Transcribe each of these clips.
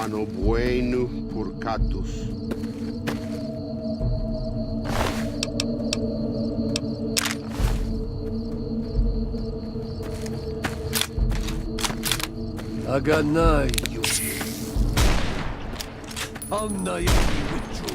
Mano bueno purcatus. Аганай, Анна, я не вычу.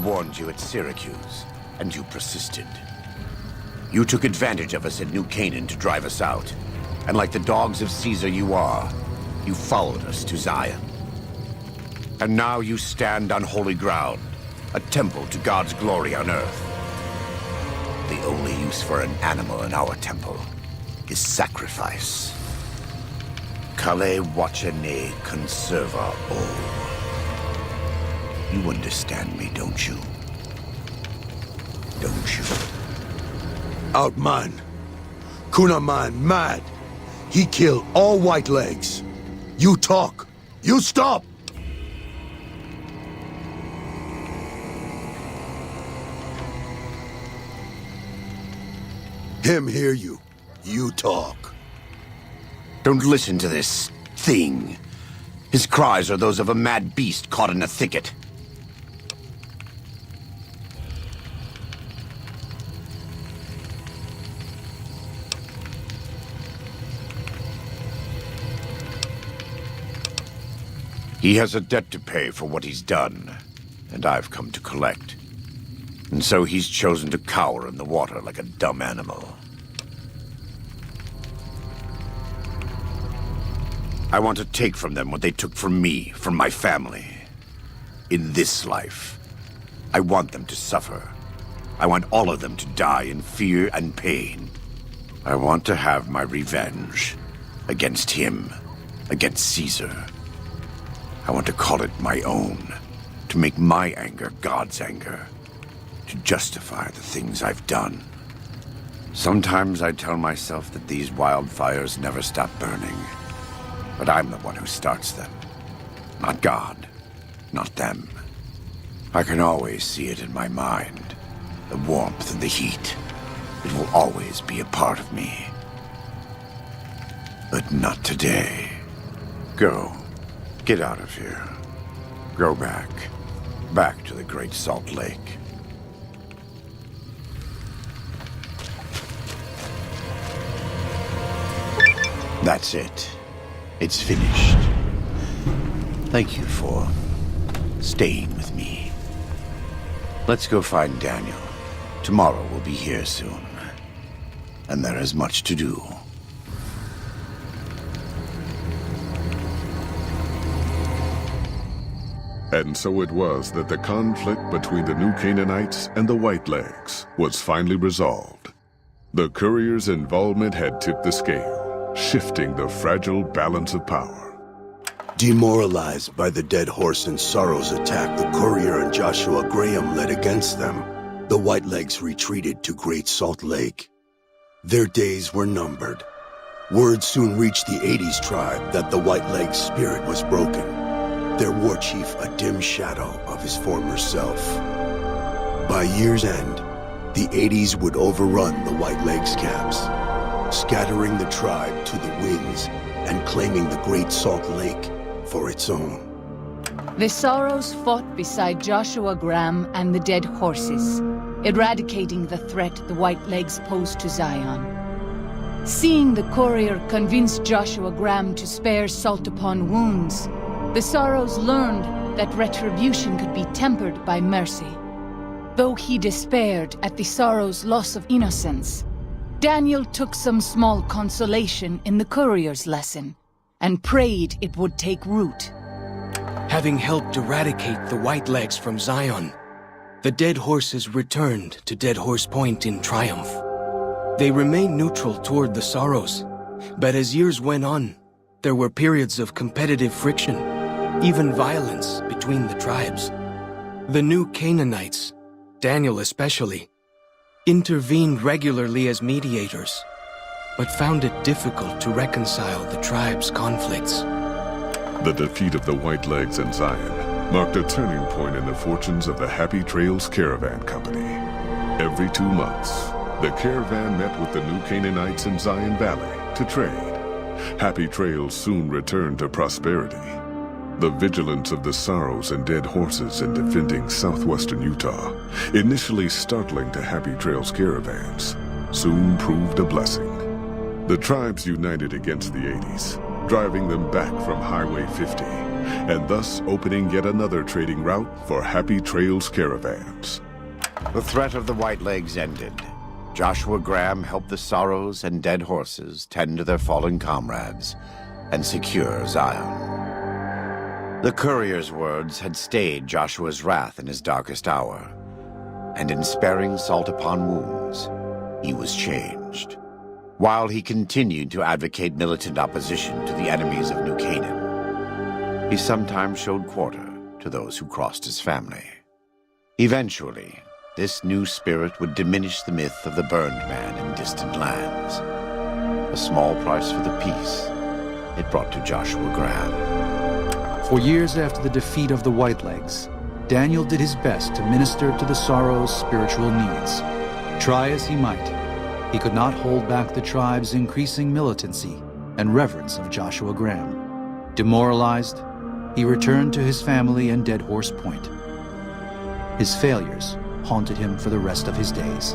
warned you at Syracuse, and you persisted. You took advantage of us at New Canaan to drive us out, and like the dogs of Caesar you are, you followed us to Zion. And now you stand on holy ground, a temple to God's glory on earth. The only use for an animal in our temple is sacrifice. Kale wachane conserva o. You understand me, don't you? Don't you? Outman. Kunaman mad. He killed all white legs. You talk. You stop! Him hear you. You talk. Don't listen to this thing. His cries are those of a mad beast caught in a thicket. He has a debt to pay for what he's done, and I've come to collect. And so he's chosen to cower in the water like a dumb animal. I want to take from them what they took from me, from my family. In this life, I want them to suffer. I want all of them to die in fear and pain. I want to have my revenge against him, against Caesar. I want to call it my own, to make my anger God's anger, to justify the things I've done. Sometimes I tell myself that these wildfires never stop burning, but I'm the one who starts them. Not God, not them. I can always see it in my mind, the warmth and the heat. It will always be a part of me. But not today. Go. Get out of here. Go back. Back to the Great Salt Lake. That's it. It's finished. Thank you for staying with me. Let's go find Daniel. Tomorrow we'll be here soon. And there is much to do. And so it was that the conflict between the New Canaanites and the Whitelegs was finally resolved. The courier's involvement had tipped the scale, shifting the fragile balance of power. Demoralized by the dead horse and Sorrow's attack the courier and Joshua Graham led against them, the Whitelegs retreated to Great Salt Lake. Their days were numbered. Word soon reached the 80s tribe that the Whitelegs' spirit was broken. Their war chief a dim shadow of his former self. By year's end, the 80s would overrun the Whitelegs' camps, scattering the tribe to the winds and claiming the Great Salt Lake for its own. The Sorrows fought beside Joshua Graham and the dead horses, eradicating the threat the Whitelegs posed to Zion. Seeing the courier convince Joshua Graham to spare salt upon wounds, the Sorrows learned that retribution could be tempered by mercy. Though he despaired at the Sorrows' loss of innocence, Daniel took some small consolation in the courier's lesson and prayed it would take root. Having helped eradicate the Whitelegs from Zion, the dead horses returned to Dead Horse Point in triumph. They remained neutral toward the Sorrows, but as years went on, there were periods of competitive friction, even violence between the tribes. The New Canaanites, Daniel especially, intervened regularly as mediators, but found it difficult to reconcile the tribe's conflicts. The defeat of the Whitelegs in Zion marked a turning point in the fortunes of the Happy Trails Caravan Company. Every 2 months, the caravan met with the New Canaanites in Zion Valley to trade. Happy Trails soon returned to prosperity. The vigilance of the Sorrows and dead horses in defending southwestern Utah, initially startling to Happy Trails caravans, soon proved a blessing. The tribes united against the 80s, driving them back from Highway 50 and thus opening yet another trading route for Happy Trails caravans. The threat of the Whitelegs ended. Joshua Graham helped the Sorrows and Dead Horses tend to their fallen comrades and secure Zion. The courier's words had stayed Joshua's wrath in his darkest hour, and in sparing salt upon wounds, he was changed. While he continued to advocate militant opposition to the enemies of New Canaan, he sometimes showed quarter to those who crossed his family. Eventually, this new spirit would diminish the myth of the burned man in distant lands. A small price for the peace it brought to Joshua Graham. For years after the defeat of the Whitelegs, Daniel did his best to minister to the Sorrows' spiritual needs. Try as he might, he could not hold back the tribe's increasing militancy and reverence of Joshua Graham. Demoralized, he returned to his family in Dead Horse Point. His failures haunted him for the rest of his days.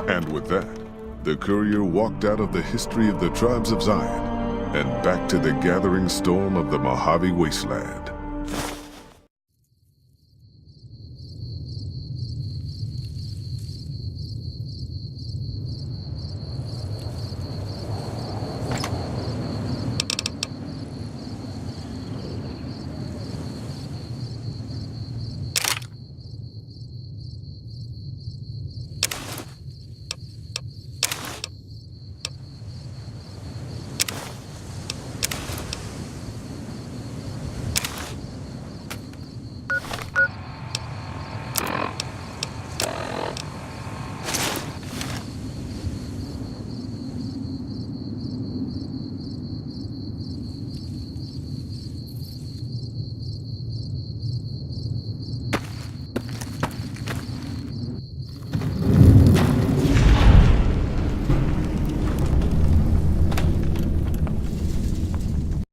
And with that, the courier walked out of the history of the tribes of Zion and back to the gathering storm of the Mojave Wasteland.